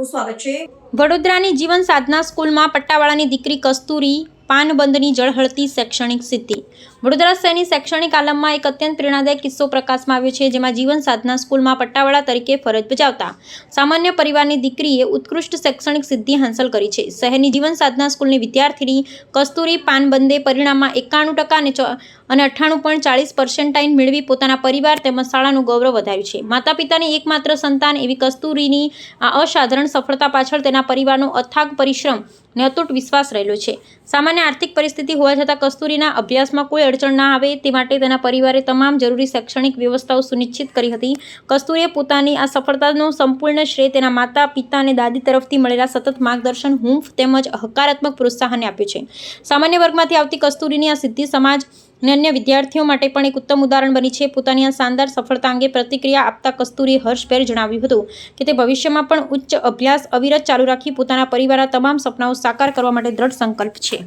આપનું સ્વાગત છે। વડોદરાની જીવન સાધના સ્કૂલમાં પટ્ટાવાળાની દીકરી કસ્તુરી પાનબંધની ઝળહળતી શૈક્ષણિક સિદ્ધિ। વડોદરા શહેરની શૈક્ષણિક આલમમાં એક અત્યંત પ્રેરણાદાયક કિસ્સો પ્રકાશમાં આવ્યો છે, જેમાં જીવન સાધના સ્કૂલમાં પટ્ટાવાળા તરીકે ફરજ બજાવતા સામાન્ય પરિવારની દીકરીએ ઉત્કૃષ્ટ શૈક્ષણિક સિદ્ધિ હાંસલ કરી છે। શહેરની જીવન સાધના સ્કૂલની વિદ્યાર્થીની કસ્તુરી પાનબંદે પરિણામમાં 91% અને 98.40% મેળવી પોતાના પરિવાર તેમજ શાળાનું ગૌરવ વધાર્યું છે। માતા પિતાની એકમાત્ર સંતાન એવી કસ્તુરીની આ અસાધારણ સફળતા પાછળ તેના પરિવારનો અથાગ પરિશ્રમ અને અતૂટ વિશ્વાસ રહેલો છે। સામાન્ય આર્થિક પરિસ્થિતિ હોવા છતાં કસ્તુરીના અભ્યાસમાં કોઈ અડચણ ના આવે તે માટે તેના પરિવારે તમામ જરૂરી શૈક્ષણિક વ્યવસ્થાઓ સુનિશ્ચિત કરી હતી। કસ્તુરીએ પોતાની આ સફળતાનો સંપૂર્ણ શ્રેય તેના માતા પિતા અને દાદી તરફથી મળેલા સતત માર્ગદર્શન, હૂંફ તેમજ હકારાત્મક પ્રોત્સાહનને આપ્યું છે। સામાન્ય વર્ગમાંથી આવતી કસ્તુરીની આ સિદ્ધિ સમાજ અને અન્ય વિદ્યાર્થીઓ માટે પણ એક ઉત્તમ ઉદાહરણ બની છે। પોતાની આ શાનદાર સફળતા અંગે પ્રતિક્રિયા આપતા કસ્તુરીએ હર્ષભેર જણાવ્યું હતું કે તે ભવિષ્યમાં પણ ઉચ્ચ અભ્યાસ અવિરત ચાલુ રાખી પોતાના પરિવારના તમામ સપનાઓ સાકાર કરવા માટે દ્રઢ સંકલ્પ છે।